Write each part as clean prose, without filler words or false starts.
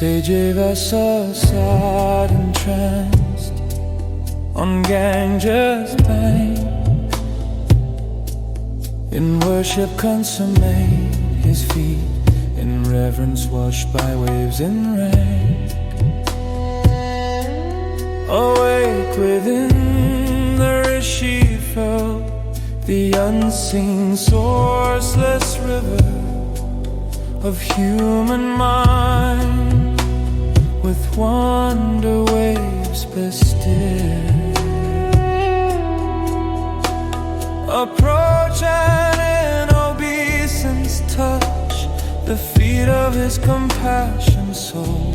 Sejevasa sat entranced on Ganges bank, in worship consummate his feet, in reverence washed by waves in rank. Awake within the rishi felt the unseen sourceless river of human mind, with wonder waves bestill. Approach and in obeisance touch the feet of his compassion soul,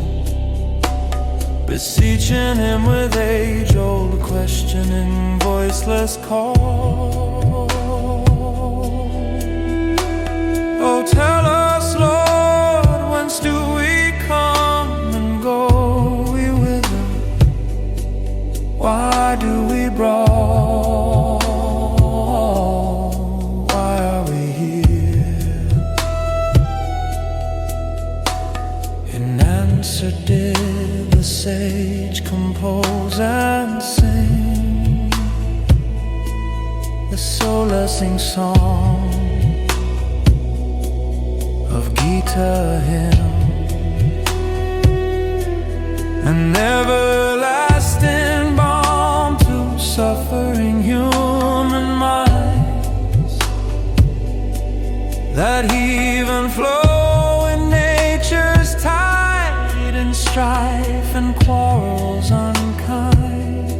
beseeching him with age-old questioning voiceless call. Oh, tell us, Lord, whence do we come and go we whither? Why do we brawl? Why are we here? In answer did the sage compose and sing the soul-blessing song of Gita hymn, an everlasting balm to suffering human minds, that heave and flow in nature's tide, in strife and quarrels unkind,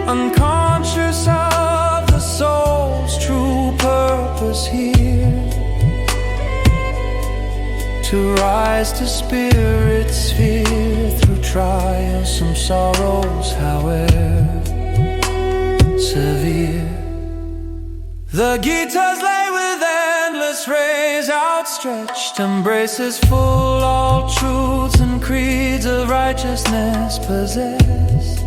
unconscious of the soul's true purpose here, to rise to spirit sphere through trials, some sorrows, however severe. The Gita's lay with endless rays outstretched, embraces full all truths and creeds of righteousness possessed,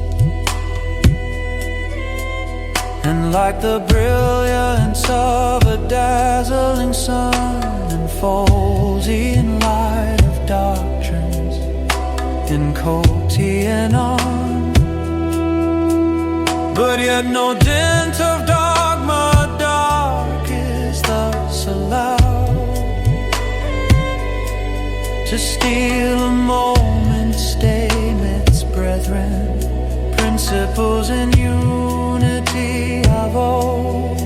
and like the brilliance of a dazzling sun, unfolds in light of doctrines in Koti and on. But yet no dint of dogma dark is thus allowed to steal a moment's stay midst brethren, principles in unity of old,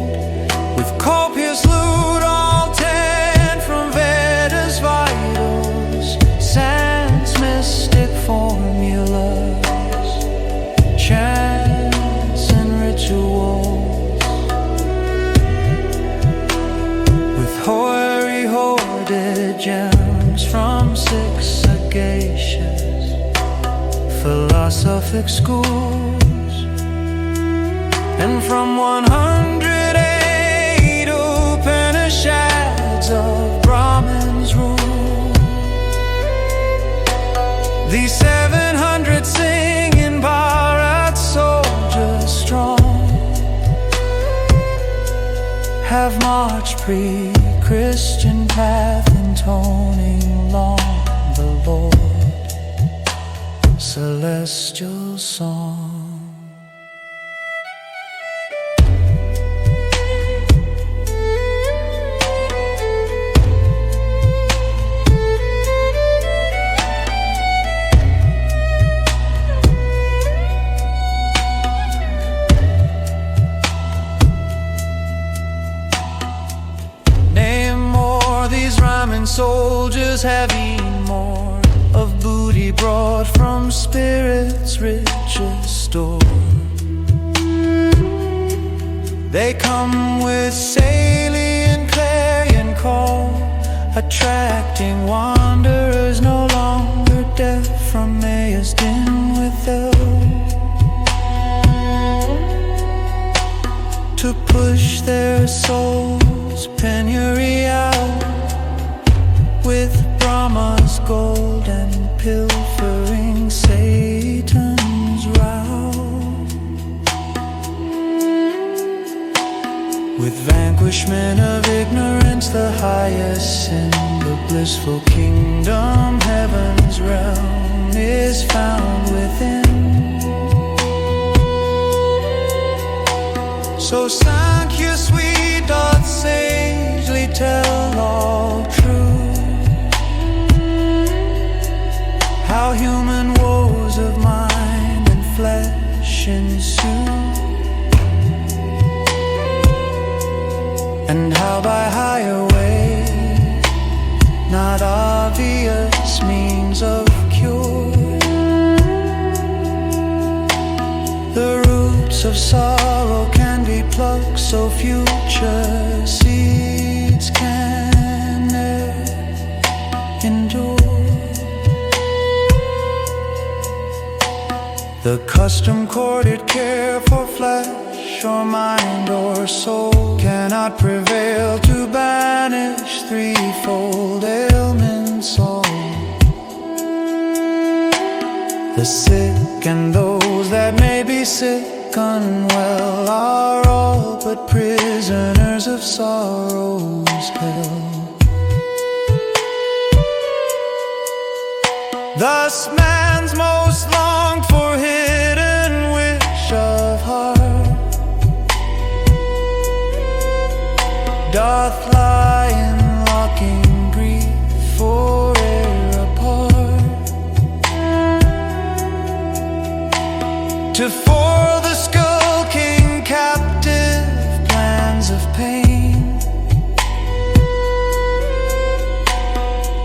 with copious loot all ta'en from Vedas vitals, sans mystic formulas, chants and rituals, with hoary hoarded gems from 6 sagacious philosophic schools, and from 108 Upanishads of Brahman's rule. These 700 singing Bharat soldiers strong have marched pre-Christian path, intoning long the Lord celestial song. Soldiers have eaten more of booty brought from spirit's richest store. They come with salient clarion call, attracting wanderers no longer deaf from Maya's din without, to push their souls' penury out with Brahma's gold and pilfering Satan's row. With vanquishment of ignorance, the highest sin, the blissful kingdom, heaven's realm is found within. So Sankhya sweet doth sagely tell all true, how human woes of mind and flesh ensue, and how by higher way, not obvious means of cure, the roots of sorrow can be plucked, so future seeds can ne'er endure. The custom-corded care for flesh or mind or soul cannot prevail to banish threefold ailments all. The sick and those that may be sick unwell are all but prisoners of sorrow's hell. Thus man's most longed for hidden wish of heart doth lie in locking grief forever apart, to foil the skulking captive plans of pain.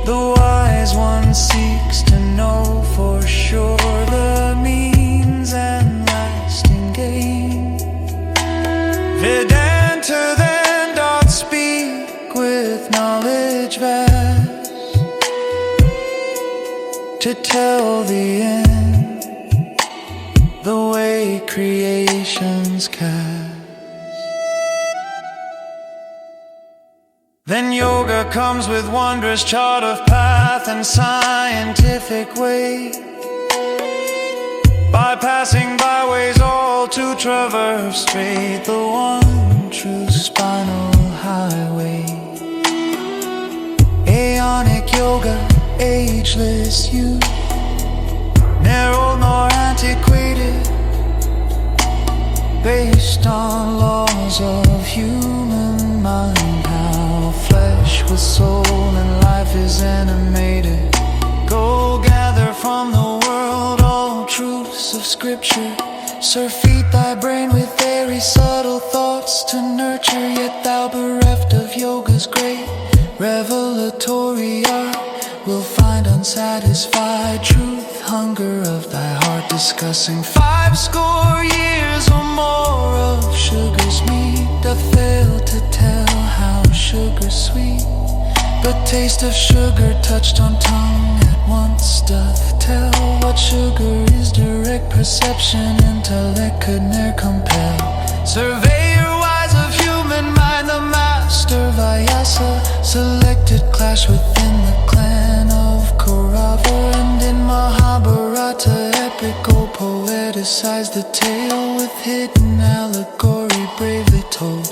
The wise one seeks to know for sure the means and lasting gain. Vedanta then doth speak with knowledge vast, to tell the end, the way creation's cast. Then yoga comes with wondrous chart of path and scientific way, bypassing byways all to traverse straight the one true spinal highway. Aeonic yoga, ageless youth, ne'er old nor antiquated, based on laws of human mind, how flesh with soul and life is animated. Go gather from the world all truths of scripture, surfeit thy brain with airy subtle thoughts to nurture, yet thou bereft of yoga's great revelatory art will find unsatisfied truth, hunger of thy heart, discussing 50 years or more of sugar's meat, doth fail to tell how sugar's sweet, but taste of sugar touched on tongue at once doth tell. What sugar is direct perception, intellect could ne'er compel. Surveyor wise of human mind, the master Vyasa selected clash within the clan of Kaurava, and in Mahabharata epical poeticized the tale with hidden allegory bravely told.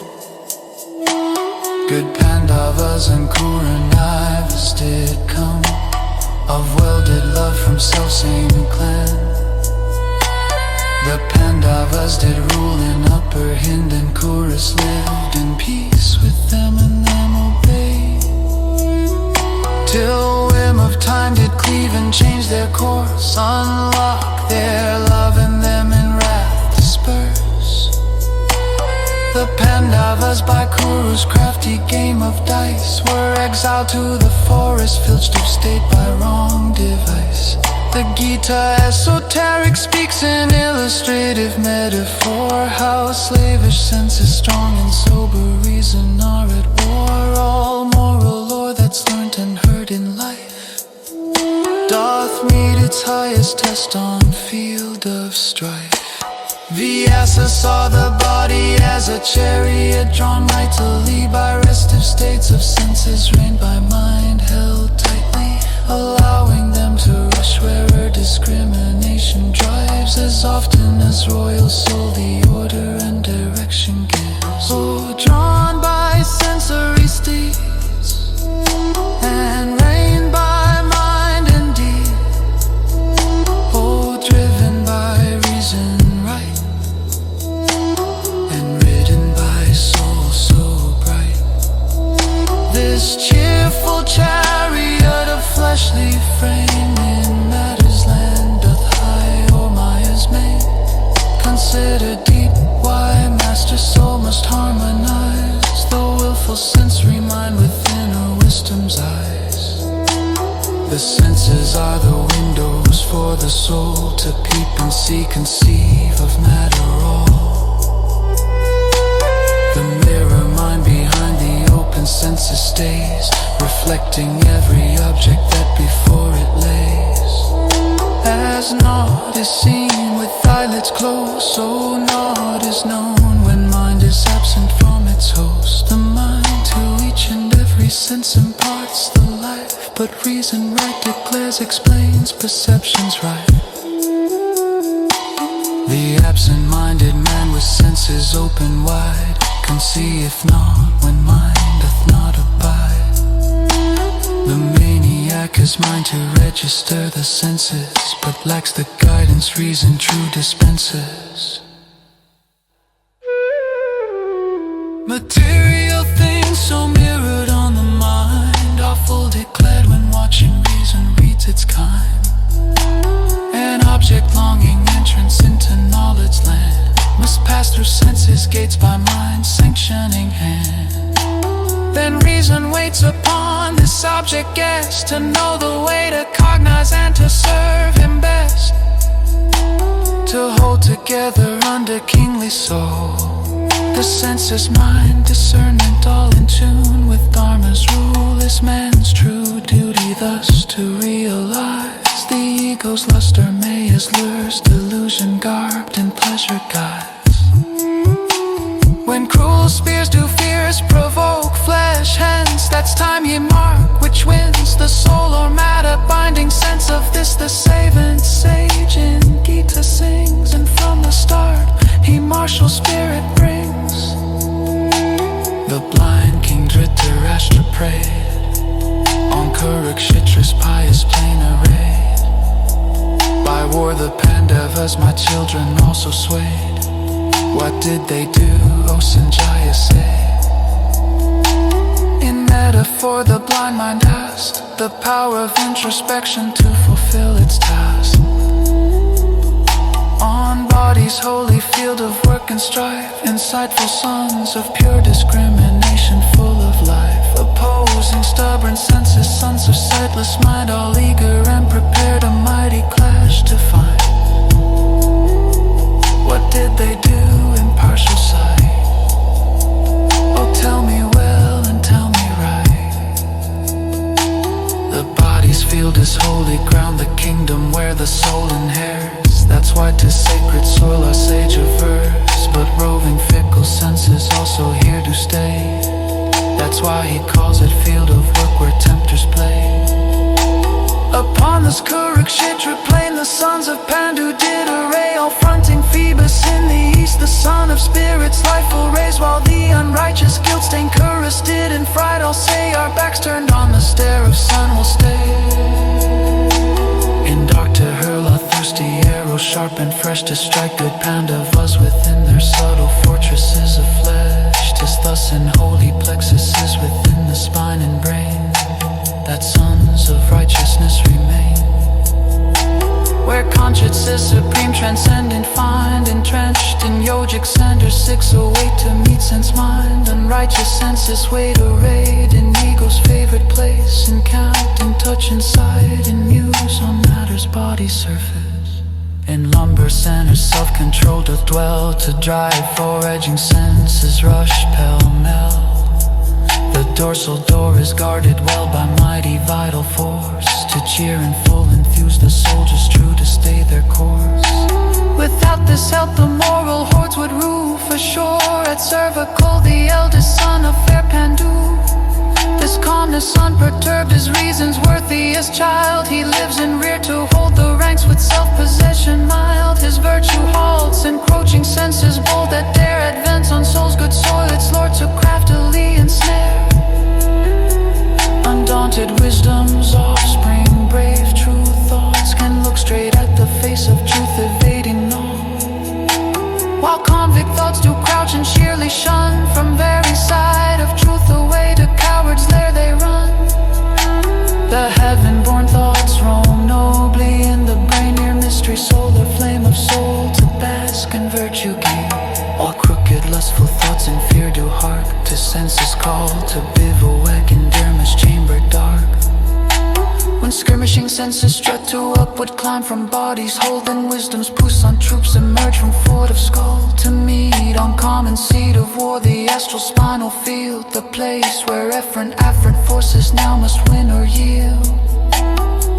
Good Pandavas and Kauravas did come, of welded love from self-same clan. The Pandavas did rule in Upper Hind, and Kauravas lived in peace with them and them obeyed, till whim of time did cleave and change their course, unlock their love and them in wrath disperse. The Pandavas by Kuru's crafty game of dice were exiled to the forest, filched of state by wrong device. The Gita esoteric speaks in illustrative metaphor, how slavish senses strong and sober reason are at war. All moral lore that's learnt and heard in life doth meet its highest test on field of strife. Vyasa saw the body as a chariot drawn mightily by restive states of senses, reigned by mind held tightly, allowing them to rush wherever discrimination drives, as often as royal soul the order and direction gives. Oh, drawn sensory mind within her wisdom's eyes. The senses are the windows for the soul to peep and see, conceive of matter all. The mirror mind behind the open senses stays, reflecting every object that before it lays. As naught is seen with eyelids closed, so naught is known when mind is absent from its host. The mind to each and every sense imparts the life, but reason right declares, explains, perceptions right. The absent-minded man with senses open wide can see if not when mind doth not abide. The maniac has mind to register the senses, but lacks the guidance reason true dispenses. Material things so mirrored on the mind are full declared when watching reason reads its kind. An object longing entrance into knowledge land must pass through senses gates by mind sanctioning hand. Then reason waits upon this object guest to know the way to cognize and to serve him best, to hold together under kingly soul. The senses mind discernment all in tune with Dharma's rule is man's true duty, thus to realize the ego's luster may as lures, delusion garbed in pleasure guise. When cruel spears do fears provoke flesh, hence that's time ye mark which wins the soul or matter, binding sense of this the savant sage in Gita sings, and from the start he martial spirit brings. The blind king Dhritarashtra prayed on Kurukshetra's pious plain arrayed. By war the Pandavas, my children, also swayed. What did they do, O Sanjaya say? In metaphor the blind mind asked the power of introspection to fulfill its task. On body's holy field of work and strife, insightful sons of pure discrimination full of life, opposing stubborn senses, sons of sightless mind, all eager and prepared a mighty clash to find. What did they do, impartial sight? Oh, tell me well and tell me right. The body's field is holy ground, the kingdom where the soul inherits. That's why 'tis sacred soil our sage averts, but roving fickle senses also here do stay. That's why he calls it field of work where tempters play. Upon this Kurukshetra plain the sons of Pandu did array, all fronting Phoebus in the east, the son of spirits life will raise, while the unrighteous guilt-stained Kurus did in fright all say, our backs turned on the stare of sun will stay. In dark to hurl a thirsty arrow sharp and fresh to strike good Pandavas within their subtle fortresses of flesh. 'Tis thus in holy plexuses within the spine and brain that sons of righteousness remain, where conscience is supreme, transcendent, find entrenched in yogic centers, 608 to meet sense mind. Unrighteous senses wait arrayed in ego's favorite place, in count and touch inside, in muse on matter's body surface. In lumber centers self-control doth dwell, to drive foraging senses rush pell-mell. The dorsal door is guarded well by mighty vital force, to cheer and full enthuse the soldiers true to stay their course. Without this help the moral hordes would roof ashore at cervical the eldest son of fair Pandu. This calmness unperturbed is reason's worthiest child, he lives in rear to hold the ranks with self-possession mild. His virtue halts encroaching senses bold that dare advance on soul's good soil, its lord to craftily ensnare. Undaunted wisdom's offspring, brave true thoughts can look straight at the face of truth, evading all, while convict thoughts do crouch and sheerly shun from very side of truth, away to cowards there they run. The heaven-born thoughts roam nobly in the brain, near mystery solar flame of soul to bask in virtue gain. All crooked lustful thoughts in fear do hark to senses call to bivouac in Dharma's chamber dark. When skirmishing senses strut to upward climb from bodies holding wisdom's Pusan troops emerge from fort of skull to meet on common seat of war, the astral spinal field, the place where afferent forces now must win or yield.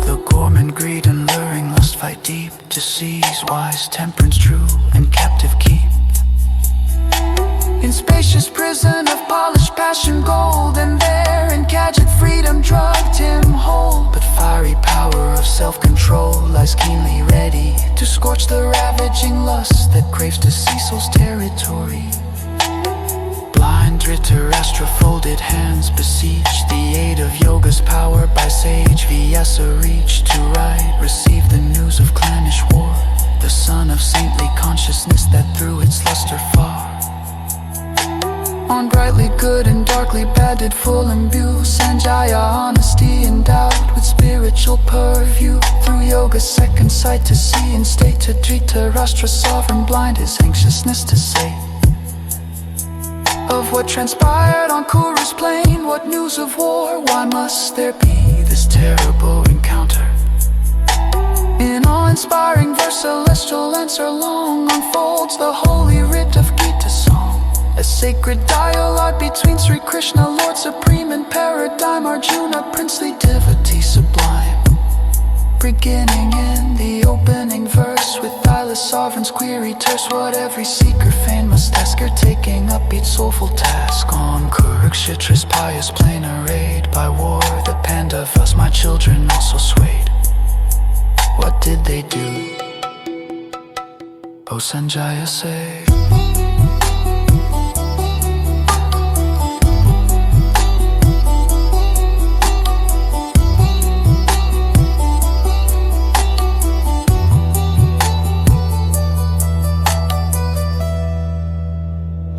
The gourmand greed and luring lust fight deep to seize wise temperance true and captive keep. In spacious prison of polished passion gold, and there in cadged freedom drugged him whole. But fiery power of self-control lies keenly ready to scorch the ravaging lust that craves to see soul's territory. Blind Dhritarashtra folded hands beseech the aid of yoga's power by sage Vyasa reach to right, receive the news of clannish war, the sun of saintly consciousness that threw its luster far. On brightly good and darkly bad did full imbue Sanjaya honesty endowed with spiritual purview. Through yoga's second sight to see in state to Dhritarashtra sovereign blind his anxiousness to say of what transpired on Kuru's plain. What news of war? Why must there be this terrible encounter? In awe-inspiring verse celestial answer long unfolds the holy writ of Gita song, a sacred dialogue between Sri Krishna, Lord Supreme and Paradigm, Arjuna, princely devotee sublime. Beginning in the opening verse with eyeless sovereign's query terse, what every seeker fain must ask her, taking up each soulful task. On Kurukshetra's pious plain arrayed by war, the Pandavas, my children, also swayed. What did they do? O Sanjaya say.